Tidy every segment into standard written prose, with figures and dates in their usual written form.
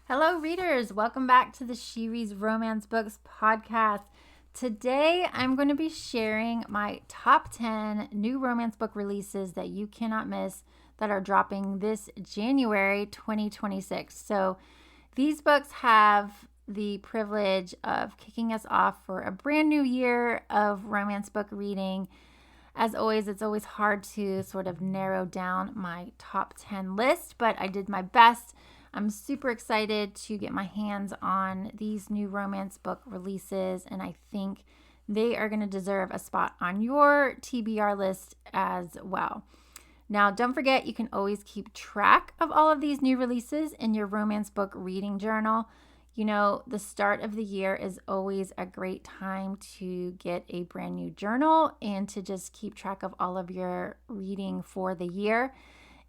Hello, readers. Welcome back to the She Reads Romance Books podcast. Today, I'm going to be sharing my top 10 new romance book releases that you cannot miss that are dropping this January 2026. So, these books have the privilege of kicking us off for a brand new year of romance book reading. As always, it's always hard to sort of narrow down my top 10 list, but I did my best. I'm super excited to get my hands on these new romance book releases, and I think they are going to deserve a spot on your TBR list as well. Now, don't forget, you can always keep track of all of these new releases in your romance book reading journal. You know, the start of the year is always a great time to get a brand new journal and to just keep track of all of your reading for the year.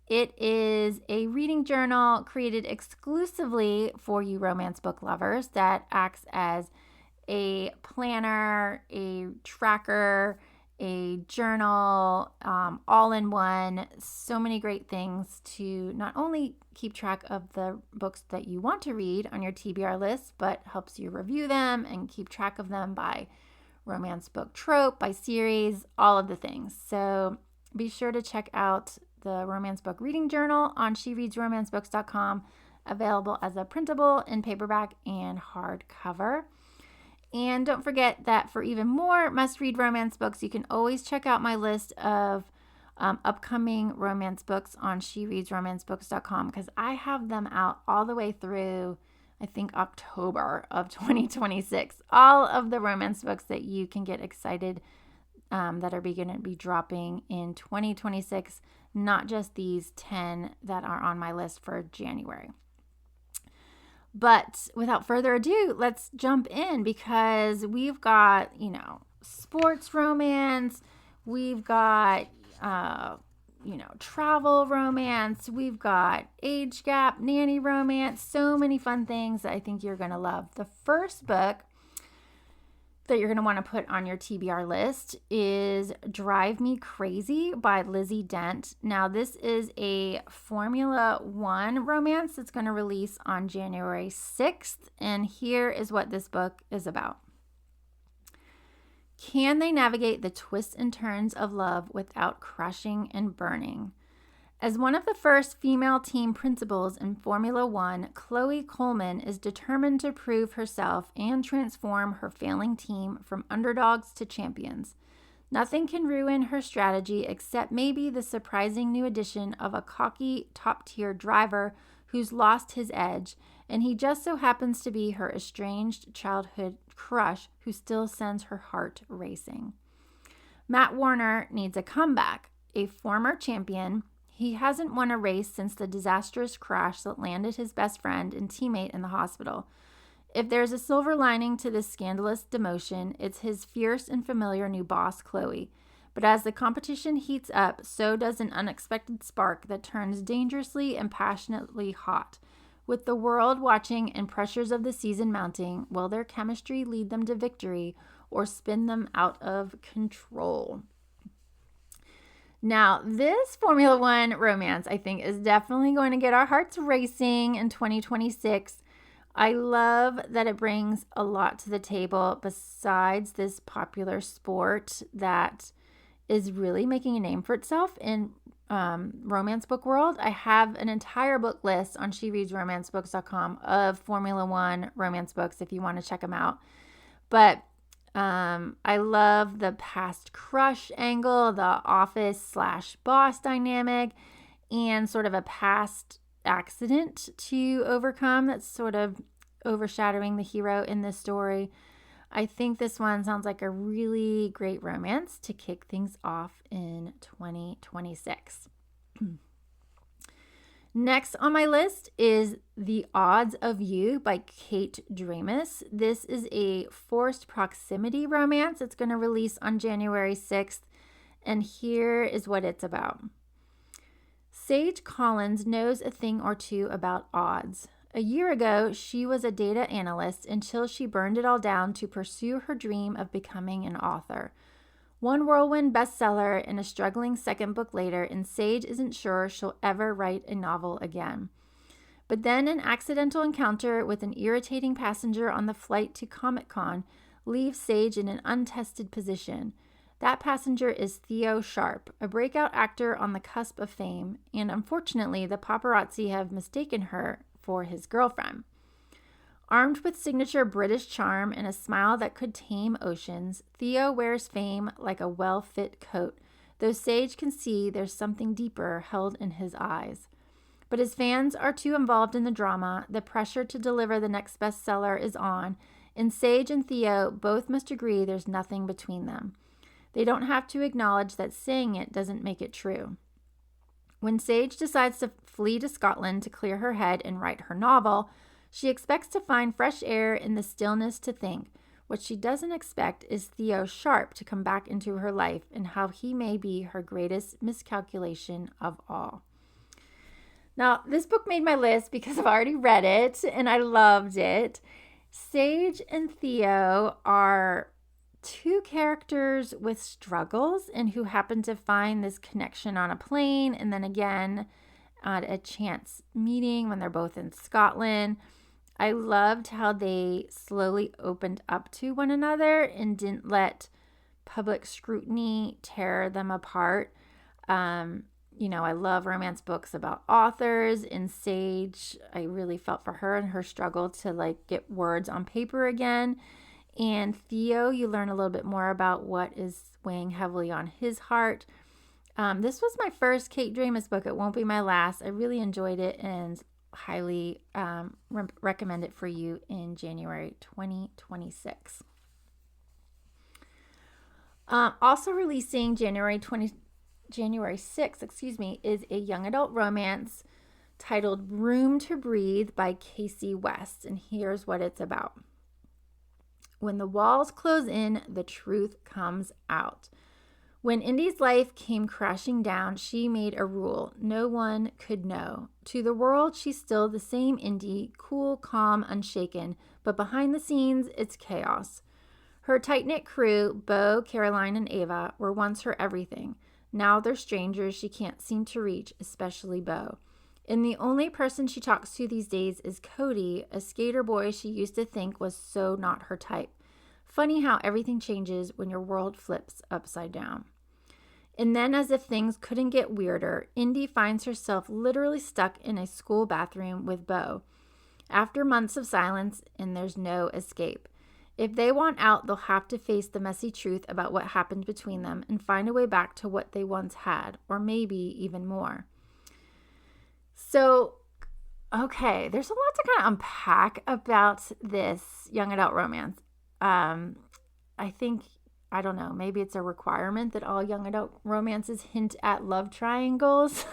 It is a reading journal created exclusively for you romance book lovers that acts as a planner, a tracker, a journal, all in one. So many great things to not only keep track of the books that you want to read on your TBR list, but helps you review them and keep track of them by romance book trope, by series, all of the things. So be sure to check out the Romance Book Reading Journal on shereadsromancebooks.com, available as a printable in paperback and hardcover. And don't forget that for even more must-read romance books, you can always check out my list of upcoming romance books on shereadsromancebooks.com because I have them out all the way through, I think, October of 2026. All of the romance books that you can get excited that are going to be dropping in 2026, not just these 10 that are on my list for January. But without further ado, let's jump in because we've got, sports romance, we've got, travel romance, we've got age gap, nanny romance, so many fun things that I think you're going to love. The first book that you're going to want to put on your TBR list is Drive Me Crazy by Lizzie Dent. Now, this is a Formula One romance that's going to release on January 6th, and here is what this book is about. Can they navigate the twists and turns of love without crashing and burning? As one of the first female team principals in Formula One, Chloe Coleman is determined to prove herself and transform her failing team from underdogs to champions. Nothing can ruin her strategy except maybe the surprising new addition of a cocky, top-tier driver who's lost his edge, and he just so happens to be her estranged childhood crush who still sends her heart racing. Matt Warner needs a comeback. A former champion, he hasn't won a race since the disastrous crash that landed his best friend and teammate in the hospital. If there's a silver lining to this scandalous demotion, it's his fierce and familiar new boss, Chloe. But as the competition heats up, so does an unexpected spark that turns dangerously and passionately hot. With the world watching and pressures of the season mounting, will their chemistry lead them to victory or spin them out of control? Now, this Formula One romance, I think, is definitely going to get our hearts racing in 2026. I love that it brings a lot to the table besides this popular sport that is really making a name for itself in romance book world. I have an entire book list on shereadsromancebooks.com of Formula One romance books if you want to check them out. But I love the past crush angle, the office/boss dynamic, and sort of a past accident to overcome that's sort of overshadowing the hero in this story. I think this one sounds like a really great romance to kick things off in 2026. Next on my list is The Odds of You by Kate Dramis. This is a forced proximity romance. It's going to release on January 6th, and here is what it's about. Sage Collins knows a thing or two about odds. A year ago, she was a data analyst until she burned it all down to pursue her dream of becoming an author. One whirlwind bestseller and a struggling second book later, and Sage isn't sure she'll ever write a novel again. But then an accidental encounter with an irritating passenger on the flight to Comic-Con leaves Sage in an untested position. That passenger is Theo Sharp, a breakout actor on the cusp of fame, and unfortunately, the paparazzi have mistaken her for his girlfriend. Armed with signature British charm and a smile that could tame oceans, Theo wears fame like a well-fit coat, though Sage can see there's something deeper held in his eyes. But his fans are too involved in the drama, the pressure to deliver the next bestseller is on, and Sage and Theo both must agree there's nothing between them. They don't have to acknowledge that saying it doesn't make it true. When Sage decides to flee to Scotland to clear her head and write her novel, she expects to find fresh air in the stillness to think. What she doesn't expect is Theo Sharp to come back into her life and how he may be her greatest miscalculation of all. Now, this book made my list because I've already read it and I loved it. Sage and Theo are two characters with struggles and who happen to find this connection on a plane and then again at a chance meeting when they're both in Scotland. I loved how they slowly opened up to one another and didn't let public scrutiny tear them apart. I love romance books about authors. In Sage, I really felt for her and her struggle to get words on paper again. And Theo, you learn a little bit more about what is weighing heavily on his heart. This was my first Kate Dramas book. It won't be my last. I really enjoyed it and highly recommend it for you in January 2026. Also releasing January 6th, is a young adult romance titled Room to Breathe by Casey West. And here's what it's about. When the walls close in, the truth comes out. When Indy's life came crashing down, she made a rule no one could know. To the world, she's still the same Indy, cool, calm, unshaken, but behind the scenes, it's chaos. Her tight-knit crew, Bo, Caroline, and Ava, were once her everything. Now they're strangers she can't seem to reach, especially Bo. And the only person she talks to these days is Cody, a skater boy she used to think was so not her type. Funny how everything changes when your world flips upside down. And then, as if things couldn't get weirder, Indy finds herself literally stuck in a school bathroom with Bo. After months of silence, and there's no escape. If they want out, they'll have to face the messy truth about what happened between them and find a way back to what they once had, or maybe even more. So, okay, there's a lot to kind of unpack about this young adult romance. I think, I don't know, maybe it's a requirement that all young adult romances hint at love triangles,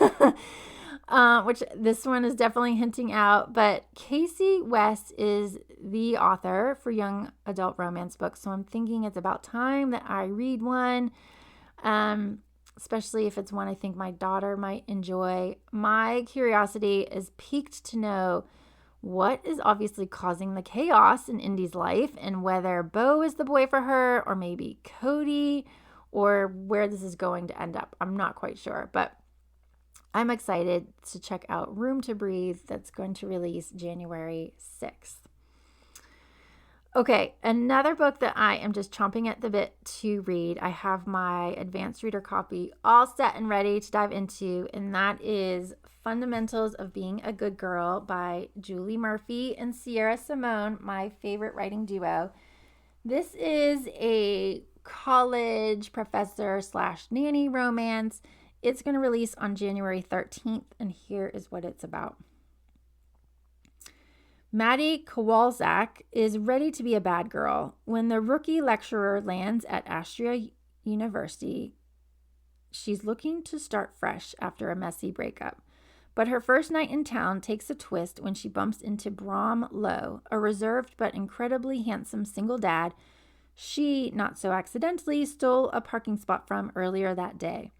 which this one is definitely hinting out. But Casey West is the author for young adult romance books, so I'm thinking it's about time that I read one. Especially if it's one I think my daughter might enjoy. My curiosity is piqued to know what is obviously causing the chaos in Indy's life and whether Bo is the boy for her or maybe Cody or where this is going to end up. I'm not quite sure, but I'm excited to check out Room to Breathe that's going to release January 6th. Okay, another book that I am just chomping at the bit to read. I have my advanced reader copy all set and ready to dive into, and that is Fundamentals of Being a Good Girl by Julie Murphy and Sierra Simone, my favorite writing duo. This is a college professor / nanny romance. It's going to release on January 13th, and here is what it's about. Maddie Kowalczak is ready to be a bad girl. When the rookie lecturer lands at Astria University, she's looking to start fresh after a messy breakup. But her first night in town takes a twist when she bumps into Brom Lowe, a reserved but incredibly handsome single dad she, not so accidentally, stole a parking spot from earlier that day.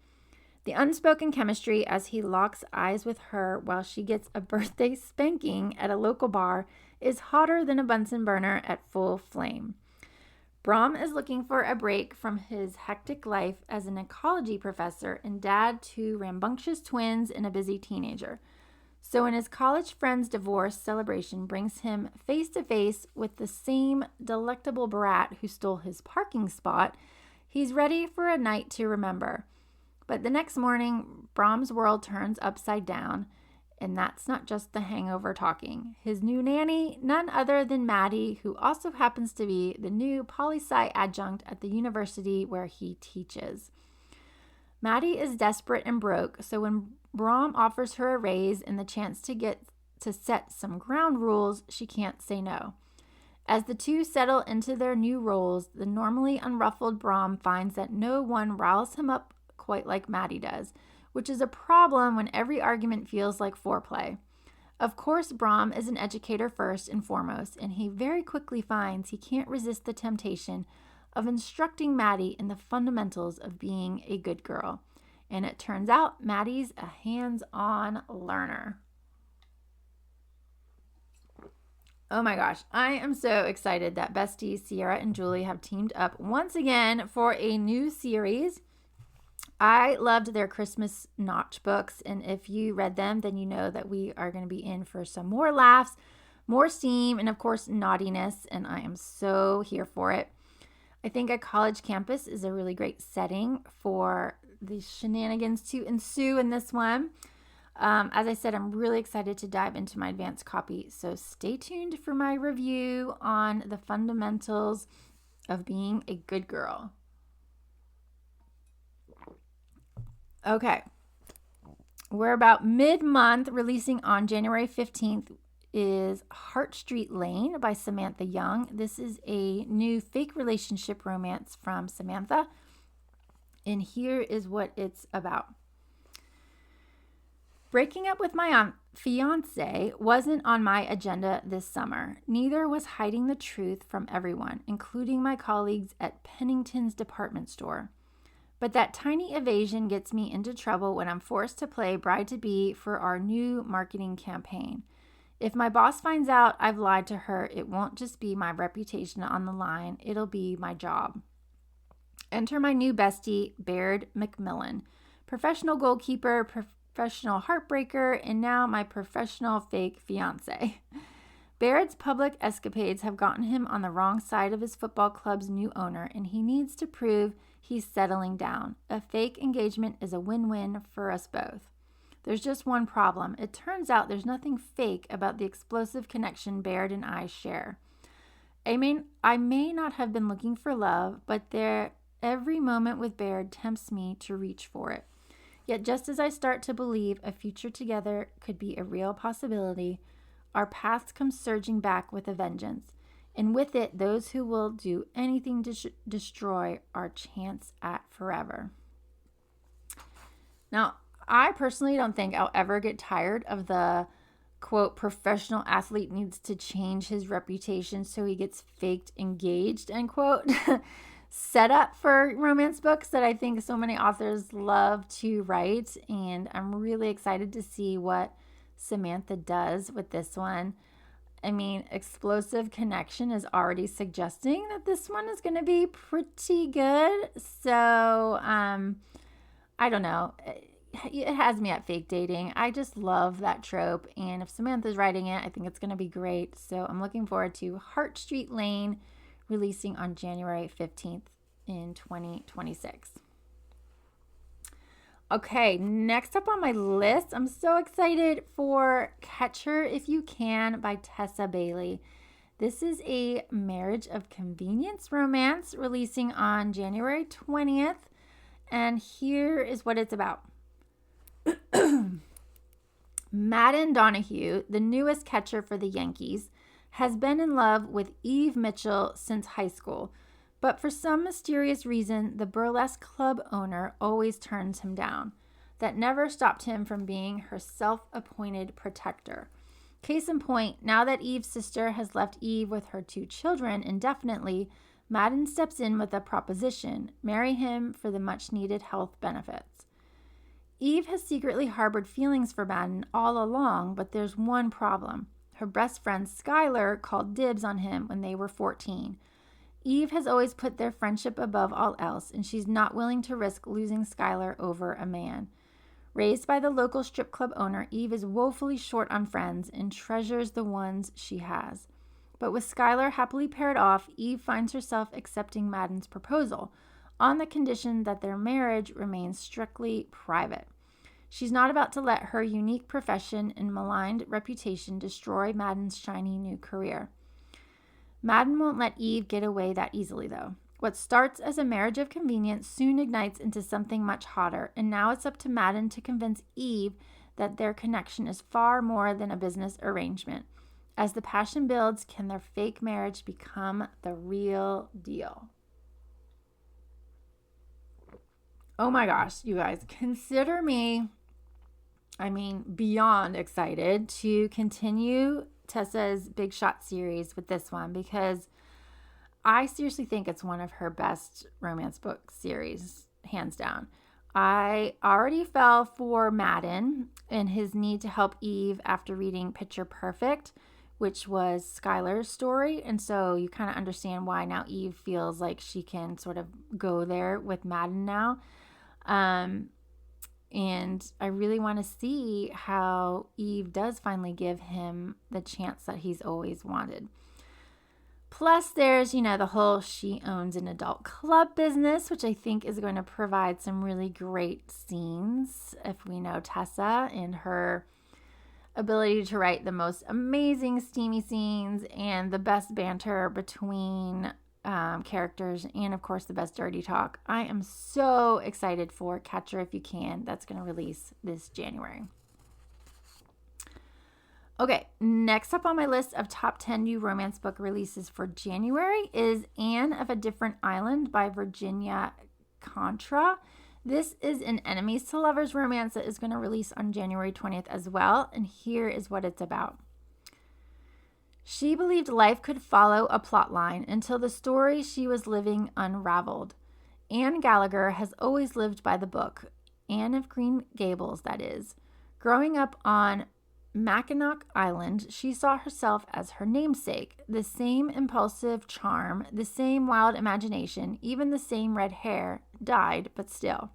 The unspoken chemistry as he locks eyes with her while she gets a birthday spanking at a local bar is hotter than a Bunsen burner at full flame. Brom is looking for a break from his hectic life as an ecology professor and dad to rambunctious twins and a busy teenager. So when his college friend's divorce celebration brings him face to face with the same delectable brat who stole his parking spot, he's ready for a night to remember. But the next morning, Brahm's world turns upside down, and that's not just the hangover talking. His new nanny, none other than Maddie, who also happens to be the new poli-sci adjunct at the university where he teaches. Maddie is desperate and broke, so when Brahm offers her a raise and the chance to get to set some ground rules, she can't say no. As the two settle into their new roles, the normally unruffled Brahm finds that no one riles him up quite like Maddie does, which is a problem when every argument feels like foreplay. Of course, Brahm is an educator first and foremost, and he very quickly finds he can't resist the temptation of instructing Maddie in the fundamentals of being a good girl. And it turns out Maddie's a hands-on learner. Oh my gosh, I am so excited that besties Sierra and Julie have teamed up once again for a new series. I loved their Christmas notch books, and if you read them, then you know that we are going to be in for some more laughs, more steam, and of course naughtiness, and I am so here for it. I think a college campus is a really great setting for the shenanigans to ensue in this one. As I said, I'm really excited to dive into my advanced copy, so stay tuned for my review on the fundamentals of being a good girl. Okay, we're about mid-month. Releasing on January 15th is Heart Street Lane by Samantha Young. This is a new fake relationship romance from Samantha, and here is what it's about. Breaking up with my fiance wasn't on my agenda this summer. Neither was hiding the truth from everyone, including my colleagues at Pennington's department store. But that tiny evasion gets me into trouble when I'm forced to play bride-to-be for our new marketing campaign. If my boss finds out I've lied to her, it won't just be my reputation on the line, it'll be my job. Enter my new bestie, Baird McMillan, professional goalkeeper, professional heartbreaker, and now my professional fake fiance. Baird's public escapades have gotten him on the wrong side of his football club's new owner, and he needs to prove he's settling down. A fake engagement is a win-win for us both. There's just one problem. It turns out there's nothing fake about the explosive connection Baird and I share. I may not have been looking for love, but every moment with Baird tempts me to reach for it. Yet just as I start to believe a future together could be a real possibility, our paths come surging back with a vengeance. And with it, those who will do anything to destroy our chance at forever. Now, I personally don't think I'll ever get tired of the, quote, professional athlete needs to change his reputation so he gets faked engaged, end quote, set up for romance books that I think so many authors love to write. And I'm really excited to see what Samantha does with this one. I mean, explosive connection is already suggesting that this one is going to be pretty good. So, I don't know. It has me at fake dating. I just love that trope. And if Samantha's writing it, I think it's going to be great. So I'm looking forward to Heart Street Lane releasing on January 15th in 2026. Okay, next up on my list, I'm so excited for Catch Her If You Can by Tessa Bailey. This is a marriage of convenience romance releasing on January 20th. And here is what it's about. Madden Donahue, the newest catcher for the Yankees, has been in love with Eve Mitchell since high school. But for some mysterious reason, the burlesque club owner always turns him down. That never stopped him from being her self-appointed protector. Case in point, now that Eve's sister has left Eve with her 2 children indefinitely, Madden steps in with a proposition: marry him for the much-needed health benefits. Eve has secretly harbored feelings for Madden all along, but there's one problem. Her best friend Skylar called dibs on him when they were 14. Eve has always put their friendship above all else, and she's not willing to risk losing Skylar over a man. Raised by the local strip club owner, Eve is woefully short on friends and treasures the ones she has. But with Skylar happily paired off, Eve finds herself accepting Madden's proposal on the condition that their marriage remains strictly private. She's not about to let her unique profession and maligned reputation destroy Madden's shiny new career. Madden won't let Eve get away that easily, though. What starts as a marriage of convenience soon ignites into something much hotter, and now it's up to Madden to convince Eve that their connection is far more than a business arrangement. As the passion builds, can their fake marriage become the real deal? Oh my gosh, you guys, consider me, beyond excited to continue Tessa's Big Shot series with this one, because I seriously think it's one of her best romance book series, hands down. I already fell for Madden and his need to help Eve after reading Picture Perfect, which was Skylar's story. And so you kind of understand why now Eve feels like she can sort of go there with Madden now. And I really want to see how Eve does finally give him the chance that he's always wanted. Plus, there's, the whole she owns an adult club business, which I think is going to provide some really great scenes if we know Tessa and her ability to write the most amazing steamy scenes and the best banter between characters and, of course, the best dirty talk. I am so excited for Catch Her If You Can. That's going to release this January. Okay, next up on my list of top 10 new romance book releases for January is Anne of a Different Island by Virginia Contra. This is an enemies to lovers romance that is going to release on January 20th as well, and here is what it's about. She believed life could follow a plot line until the story she was living unraveled. Anne Gallagher has always lived by the book, Anne of Green Gables, that is. Growing up on Mackinac Island, she saw herself as her namesake, the same impulsive charm, the same wild imagination, even the same red hair, dyed, but still.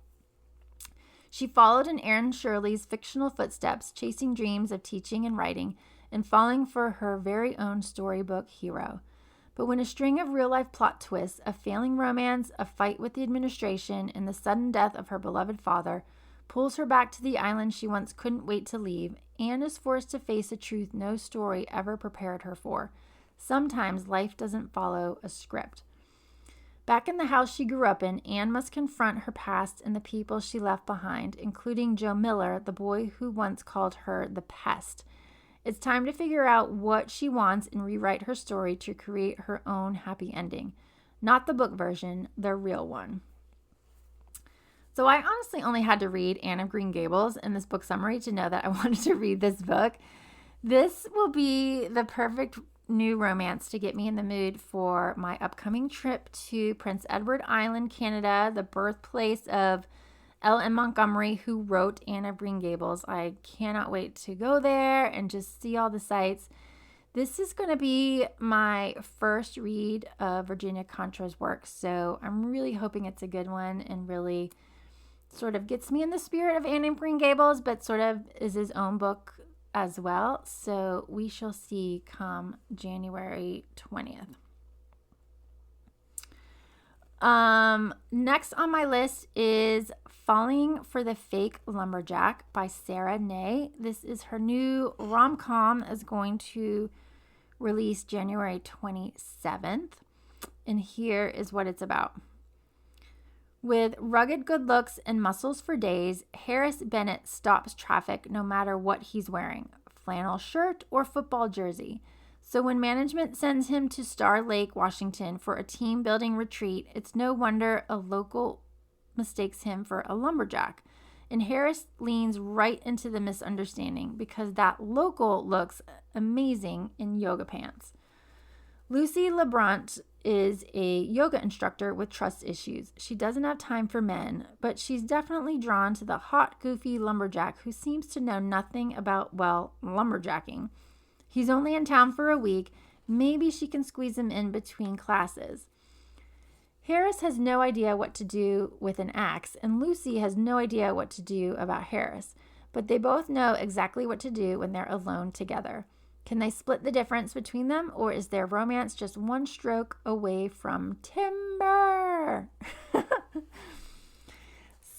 She followed in Anne Shirley's fictional footsteps, chasing dreams of teaching and writing, and falling for her very own storybook hero. But when a string of real-life plot twists, a failing romance, a fight with the administration, and the sudden death of her beloved father pulls her back to the island she once couldn't wait to leave, Anne is forced to face a truth no story ever prepared her for. Sometimes life doesn't follow a script. Back in the house she grew up in, Anne must confront her past and the people she left behind, including Joe Miller, the boy who once called her the pest. It's time to figure out what she wants and rewrite her story to create her own happy ending. Not the book version, the real one. So I honestly only had to read Anne of Green Gables in this book summary to know that I wanted to read this book. This will be the perfect new romance to get me in the mood for my upcoming trip to Prince Edward Island, Canada, the birthplace of L.M. Montgomery, who wrote Anne of Green Gables. I cannot wait to go there and just see all the sights. This is going to be my first read of Virginia Contra's work, so I'm really hoping it's a good one and really sort of gets me in the spirit of Anne of Green Gables, but sort of is his own book as well. So we shall see come January 20th. Next on my list is Falling for the Fake Lumberjack by Sarah Ney. This is her new rom-com that's going to release January 27th. And here is what it's about. With rugged good looks and muscles for days, Harris Bennett stops traffic no matter what he's wearing, flannel shirt or football jersey. So when management sends him to Star Lake, Washington for a team building retreat, it's no wonder a local mistakes him for a lumberjack. And Harris leans right into the misunderstanding because that local looks amazing in yoga pants. Lucy LeBrant is a yoga instructor with trust issues. She doesn't have time for men, but she's definitely drawn to the hot, goofy lumberjack who seems to know nothing about, lumberjacking. He's only in town for a week. Maybe she can squeeze him in between classes. Harris has no idea what to do with an axe, and Lucy has no idea what to do about Harris. but they both know exactly what to do when they're alone together. Can they split the difference between them, or is their romance just one stroke away from timber?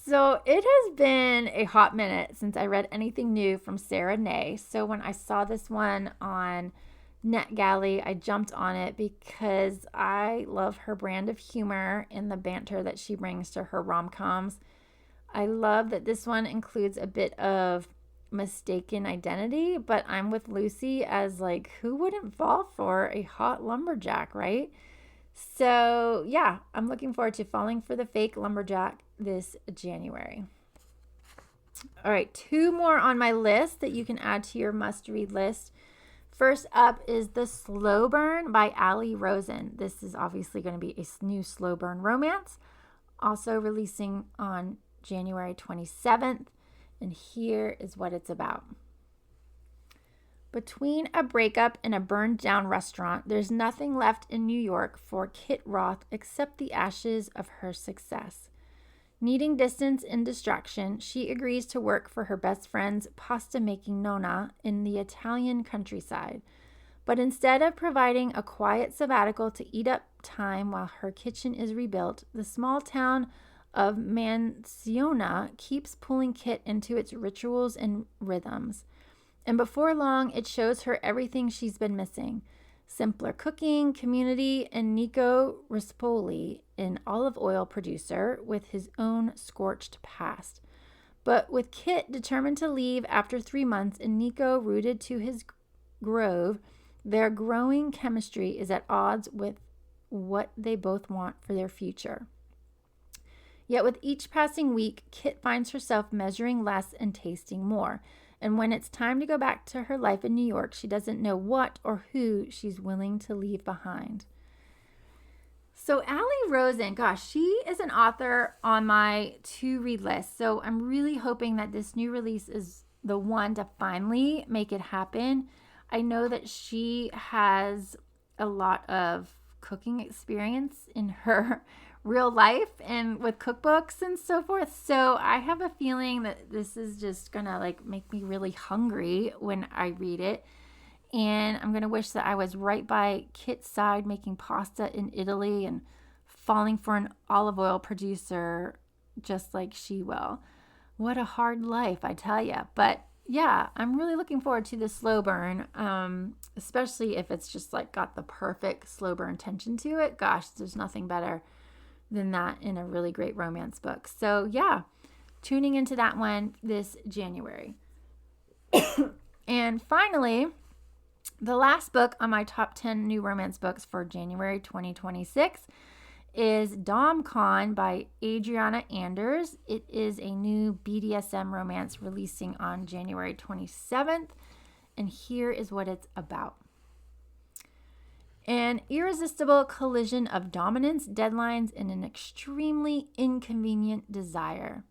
So it has been a hot minute since I read anything new from Sarah Ney. So when I saw this one on NetGalley, I jumped on it because I love her brand of humor and the banter that she brings to her rom-coms. I love that this one includes a bit of mistaken identity, but I'm with Lucy as like, who wouldn't fall for a hot lumberjack, right? So yeah, I'm looking forward to falling for the fake lumberjack this January. All right, 2 more on my list that you can add to your must-read list. First up is The Slow Burn by Ali Rosen. This is obviously going to be a new slow burn romance, also releasing on January 27th. And here is what it's about. Between a breakup and a burned down restaurant, there's nothing left in New York for Kit Roth except the ashes of her success. Needing distance and distraction, she agrees to work for her best friend's pasta-making nonna in the Italian countryside. But instead of providing a quiet sabbatical to eat up time while her kitchen is rebuilt, the small town of Mansiona keeps pulling Kit into its rituals and rhythms. And before long, it shows her everything she's been missing. Simpler cooking, community, and Nico Rispoli, an olive oil producer with his own scorched past. But with Kit determined to leave after 3 months and Nico rooted to his grove, their growing chemistry is at odds with what they both want for their future. Yet with each passing week, Kit finds herself measuring less and tasting more. And when it's time to go back to her life in New York, she doesn't know what or who she's willing to leave behind. So Ali Rosen, gosh, she is an author on my to-read list. So I'm really hoping that this new release is the one to finally make it happen. I know that she has a lot of cooking experience in her real life and with cookbooks and so forth. So I have a feeling that this is just gonna like make me really hungry when I read it. And I'm gonna wish that I was right by Kit's side making pasta in Italy and falling for an olive oil producer just like she will. What a hard life, I tell you. But yeah, I'm really looking forward to the slow burn, especially if it's just like got the perfect slow burn tension to it. Gosh, there's nothing better than that in a really great romance book. So yeah, tuning into that one this January. And finally, the last book on my top 10 new romance books for January 2026 is Dom Con by Adriana Anders. It is a new BDSM romance releasing on January 27th. And here is what it's about. An irresistible collision of dominance, deadlines, and an extremely inconvenient desire.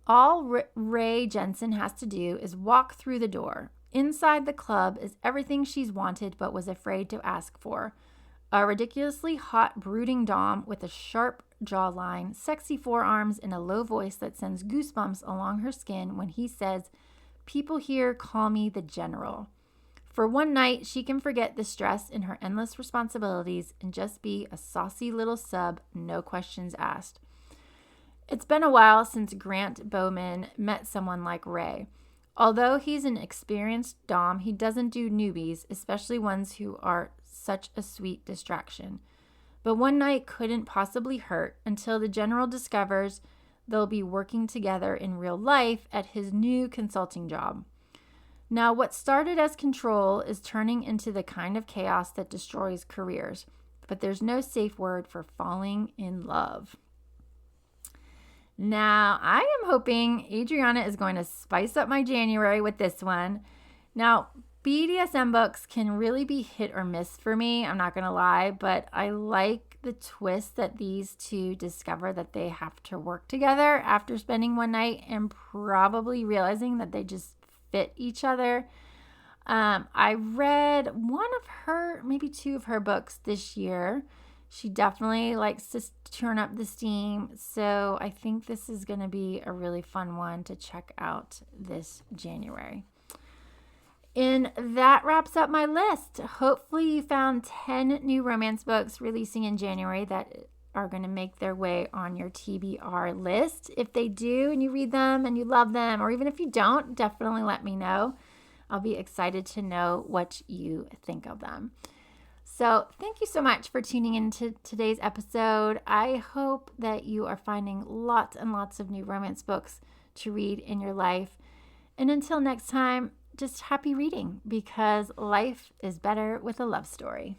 All Ray Jensen has to do is walk through the door. Inside the club is everything she's wanted but was afraid to ask for. A ridiculously hot, brooding dom with a sharp jawline, sexy forearms, and a low voice that sends goosebumps along her skin when he says, "People here call me the General." For one night, she can forget the stress in her endless responsibilities and just be a saucy little sub, no questions asked. It's been a while since Grant Bowman met someone like Ray. Although he's an experienced dom, he doesn't do newbies, especially ones who are such a sweet distraction. But one night couldn't possibly hurt until the General discovers they'll be working together in real life at his new consulting job. Now, what started as control is turning into the kind of chaos that destroys careers, but there's no safe word for falling in love. Now, I am hoping Adriana is going to spice up my January with this one. Now, BDSM books can really be hit or miss for me, I'm not going to lie, but I like the twist that these two discover that they have to work together after spending one night and probably realizing that they just fit each other. I read one of her, maybe 2 of her books this year. She definitely likes to turn up the steam. So I think this is going to be a really fun one to check out this January. And that wraps up my list. Hopefully you found 10 new romance books releasing in January that are going to make their way on your TBR list. If they do and you read them and you love them, or even if you don't, definitely let me know. I'll be excited to know what you think of them. So thank you so much for tuning into today's episode. I hope that you are finding lots and lots of new romance books to read in your life. And until next time, just happy reading, because life is better with a love story.